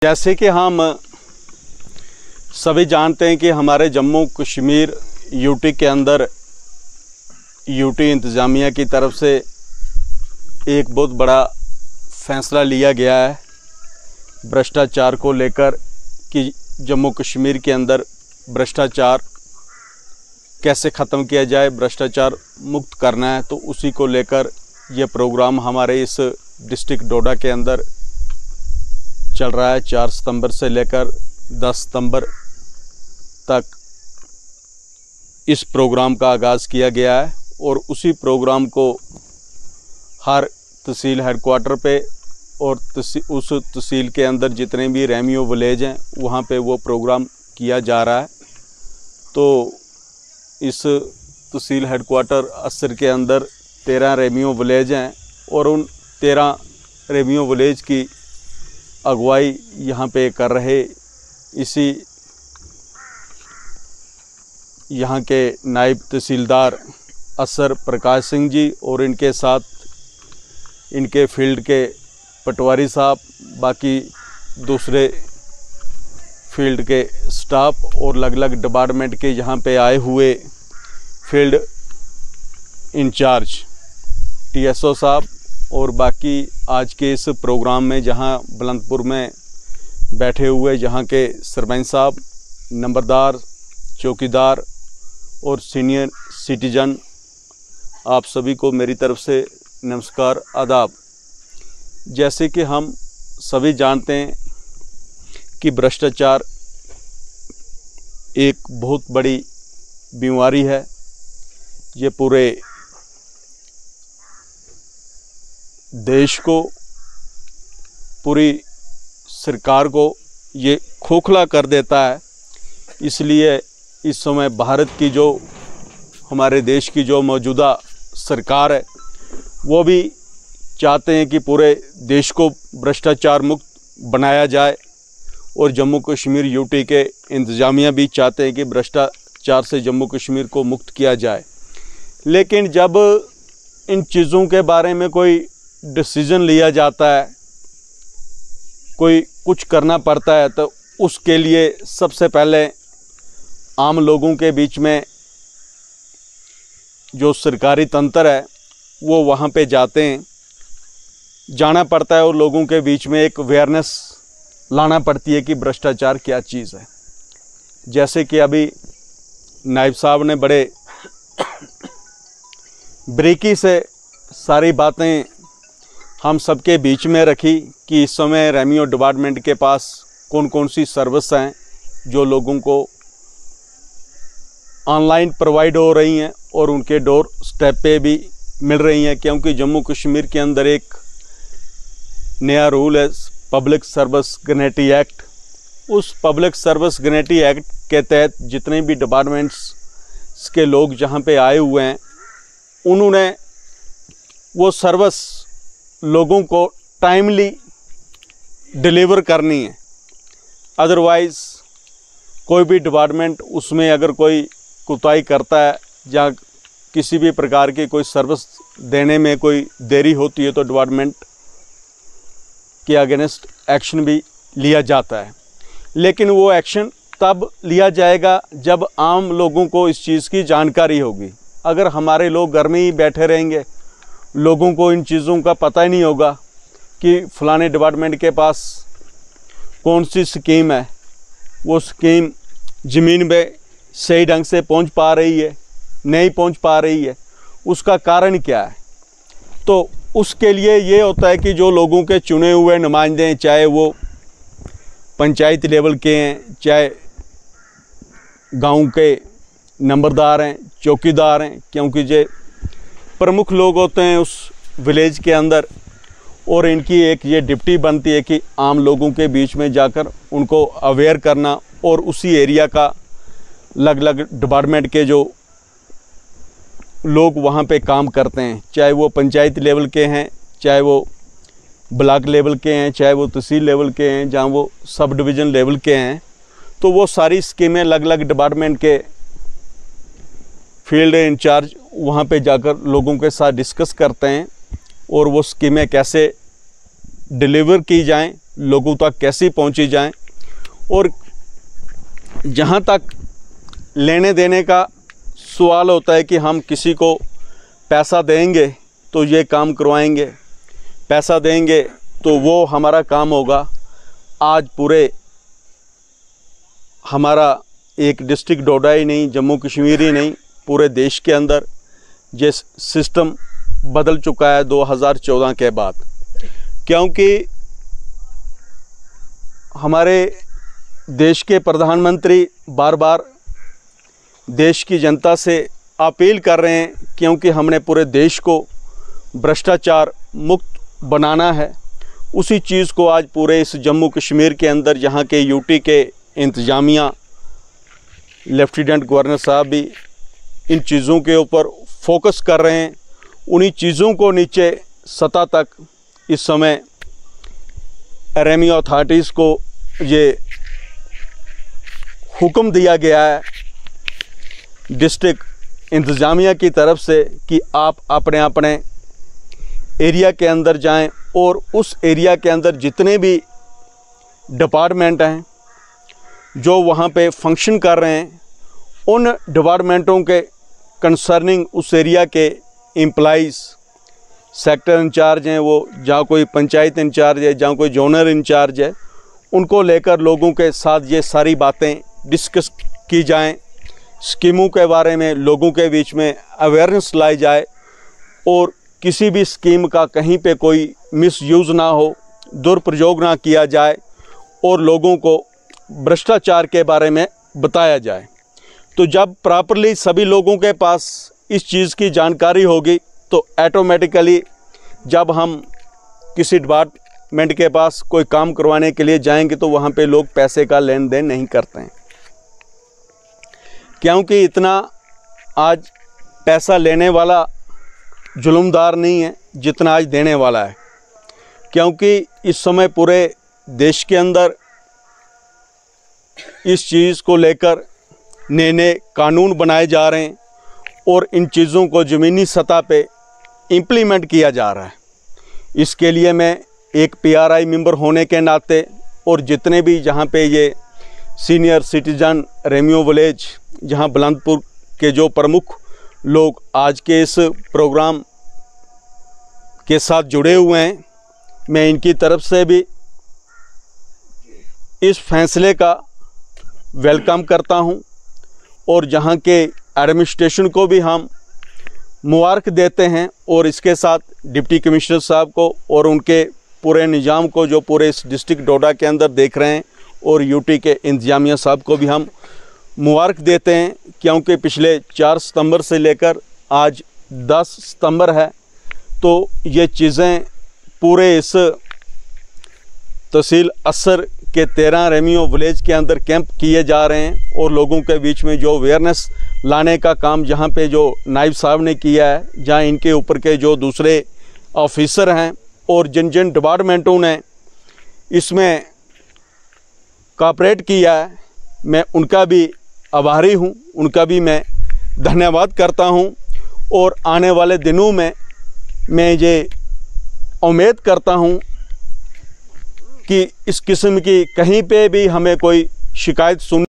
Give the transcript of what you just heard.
जैसे कि हम सभी जानते हैं कि हमारे जम्मू कश्मीर यूटी के अंदर यूटी इंतज़ामिया की तरफ से एक बहुत बड़ा फैसला लिया गया है भ्रष्टाचार को लेकर कि जम्मू कश्मीर के अंदर भ्रष्टाचार कैसे ख़त्म किया जाए, भ्रष्टाचार मुक्त करना है। तो उसी को लेकर ये प्रोग्राम हमारे इस डिस्ट्रिक्ट डोडा के अंदर चल रहा है। 4 सितंबर से लेकर 10 सितंबर तक इस प्रोग्राम का आगाज़ किया गया है और उसी प्रोग्राम को हर तहसील हेडक्वार्टर पे और उस तहसील के अंदर जितने भी रेमियो विलेज हैं वहाँ पे वो प्रोग्राम किया जा रहा है। तो इस तहसील हेडक्वार्टर असर के अंदर 13 रेमियो विलेज हैं और उन 13 रेमियो विलेज की अगुवाई यहाँ पे कर रहे इसी यहाँ के नायब तहसीलदार असर प्रकाश सिंह जी और इनके साथ इनके फील्ड के पटवारी साहब, बाकी दूसरे फील्ड के स्टाफ और अलग अलग डिपार्टमेंट के यहाँ पे आए हुए फील्ड इंचार्ज टीएसओ साहब और बाकी आज के इस प्रोग्राम में जहाँ बुलंदपुर में बैठे हुए जहाँ के सरपंच साहब, नंबरदार, चौकीदार और सीनियर सिटीजन, आप सभी को मेरी तरफ से नमस्कार, आदाब। जैसे कि हम सभी जानते हैं कि भ्रष्टाचार एक बहुत बड़ी बीमारी है। ये पूरे देश को, पूरी सरकार को ये खोखला कर देता है। इसलिए इस समय भारत की जो हमारे देश की जो मौजूदा सरकार है वो भी चाहते हैं कि पूरे देश को भ्रष्टाचार मुक्त बनाया जाए और जम्मू कश्मीर यूटी के इंतज़ामिया भी चाहते हैं कि भ्रष्टाचार से जम्मू कश्मीर को मुक्त किया जाए। लेकिन जब इन चीज़ों के बारे में कोई डिसीज़न लिया जाता है, कोई कुछ करना पड़ता है, तो उसके लिए सबसे पहले आम लोगों के बीच में जो सरकारी तंत्र है वो वहाँ पे जाते हैं, जाना पड़ता है और लोगों के बीच में एक अवेयरनेस लाना पड़ती है कि भ्रष्टाचार क्या चीज़ है। जैसे कि अभी नायब साहब ने बड़े बारीकी से सारी बातें हम सबके बीच में रखी कि इस समय रेमियो डिपार्टमेंट के पास कौन कौन सी सर्विस हैं जो लोगों को ऑनलाइन प्रोवाइड हो रही हैं और उनके डोर स्टेप पे भी मिल रही हैं। क्योंकि जम्मू कश्मीर के अंदर एक नया रूल है पब्लिक सर्विस गारंटी एक्ट। उस पब्लिक सर्विस गारंटी एक्ट के तहत जितने भी डिपार्टमेंट्स के लोग जहाँ पे आए हुए हैं उन्होंने वो सर्विस लोगों को टाइमली डिलीवर करनी है। अदरवाइज़ कोई भी डिपार्टमेंट उसमें अगर कोई कोताही करता है या किसी भी प्रकार की कोई सर्विस देने में कोई देरी होती है तो डिपार्टमेंट के अगेंस्ट एक्शन भी लिया जाता है। लेकिन वो एक्शन तब लिया जाएगा जब आम लोगों को इस चीज़ की जानकारी होगी। अगर हमारे लोग घर में ही बैठे रहेंगे, लोगों को इन चीज़ों का पता ही नहीं होगा कि फलाने डिपार्टमेंट के पास कौन सी स्कीम है, वो स्कीम ज़मीन पे सही ढंग से पहुंच पा रही है, नहीं पहुंच पा रही है, उसका कारण क्या है। तो उसके लिए ये होता है कि जो लोगों के चुने हुए नुमाइंदे हैं, चाहे वो पंचायत लेवल के हैं, चाहे गांव के नंबरदार हैं, चौकीदार हैं, क्योंकि ये प्रमुख लोग होते हैं उस विलेज के अंदर और इनकी एक ये ड्यूटी बनती है कि आम लोगों के बीच में जाकर उनको अवेयर करना और उसी एरिया का अलग अलग डिपार्टमेंट के जो लोग वहाँ पे काम करते हैं, चाहे वो पंचायत लेवल के हैं, चाहे वो ब्लॉक लेवल के हैं, चाहे वो तहसील लेवल के हैं, जहाँ वो सब डिवीज़न लेवल के हैं, तो वो सारी स्कीमें अलग अलग डिपार्टमेंट के फील्ड इंचार्ज वहाँ पे जाकर लोगों के साथ डिस्कस करते हैं और वो स्कीमें कैसे डिलीवर की जाएं लोगों तक कैसे पहुंची जाएं। और जहां तक लेने देने का सवाल होता है कि हम किसी को पैसा देंगे तो ये काम करवाएंगे, पैसा देंगे तो वो हमारा काम होगा। आज पूरे हमारा एक डिस्ट्रिक्ट डोडा ही नहीं, जम्मू कश्मीर ही नहीं, पूरे देश के अंदर ये सिस्टम बदल चुका है 2014 के बाद। क्योंकि हमारे देश के प्रधानमंत्री बार बार देश की जनता से अपील कर रहे हैं, क्योंकि हमने पूरे देश को भ्रष्टाचार मुक्त बनाना है। उसी चीज़ को आज पूरे इस जम्मू कश्मीर के अंदर, जहाँ के यूटी के इंतज़ामिया, लेफ्टिनेंट गवर्नर साहब भी इन चीज़ों के ऊपर फोकस कर रहे हैं। उन्हीं चीज़ों को नीचे सतह तक इस समय रेवेन्यू अथॉरिटीज़ को ये हुक्म दिया गया है डिस्ट्रिक्ट इंतज़ामिया की तरफ से कि आप अपने अपने एरिया के अंदर जाएं और उस एरिया के अंदर जितने भी डिपार्टमेंट हैं जो वहाँ पे फंक्शन कर रहे हैं, उन डिपार्टमेंटों के कंसर्निंग उस एरिया के एम्प्लॉइज़, सेक्टर इंचार्ज हैं, वो जहाँ कोई पंचायत इंचार्ज है, जहाँ कोई जोनल इंचार्ज है, उनको लेकर लोगों के साथ ये सारी बातें डिस्कस की जाएं। स्कीमों के बारे में लोगों के बीच में अवेयरनेस लाई जाए और किसी भी स्कीम का कहीं पे कोई मिसयूज़ ना हो, दुरुपयोग ना किया जाए और लोगों को भ्रष्टाचार के बारे में बताया जाए। तो जब प्रॉपरली सभी लोगों के पास इस चीज़ की जानकारी होगी तो ऑटोमेटिकली जब हम किसी डिपार्टमेंट के पास कोई काम करवाने के लिए जाएंगे तो वहाँ पे लोग पैसे का लेन देन नहीं करते हैं, क्योंकि इतना आज पैसा लेने वाला जुल्मदार नहीं है जितना आज देने वाला है। क्योंकि इस समय पूरे देश के अंदर इस चीज़ को लेकर नए नए कानून बनाए जा रहे हैं और इन चीज़ों को ज़मीनी सतह पे इम्प्लीमेंट किया जा रहा है। इसके लिए मैं एक PRI मेंबर होने के नाते और जितने भी जहाँ पे ये सीनियर सिटीजन रेवेन्यू विलेज, जहाँ बुलंदपुर के जो प्रमुख लोग आज के इस प्रोग्राम के साथ जुड़े हुए हैं, मैं इनकी तरफ से भी इस फैसले का वेलकम करता हूं और जहां के एडमिनिस्ट्रेशन को भी हम मुबारक देते हैं और इसके साथ डिप्टी कमिश्नर साहब को और उनके पूरे निज़ाम को जो पूरे इस डिस्ट्रिक्ट डोडा के अंदर देख रहे हैं और यूटी के इंतजामिया साहब को भी हम मुबारक देते हैं। क्योंकि पिछले 4 सितंबर से लेकर आज 10 सितंबर है, तो ये चीज़ें पूरे इस तहसील असर के 13 रेवेन्यू विलेज के अंदर कैंप किए जा रहे हैं और लोगों के बीच में जो अवेयरनेस लाने का काम जहाँ पे जो नायब साहब ने किया है, जहाँ इनके ऊपर के जो दूसरे ऑफिसर हैं और जिन जिन डिपार्टमेंटों ने इसमें कोऑपरेट किया है, मैं उनका भी आभारी हूँ, उनका भी मैं धन्यवाद करता हूँ। और आने वाले दिनों में मैं ये उम्मीद करता हूँ कि इस किस्म की कहीं पे भी हमें कोई शिकायत सुन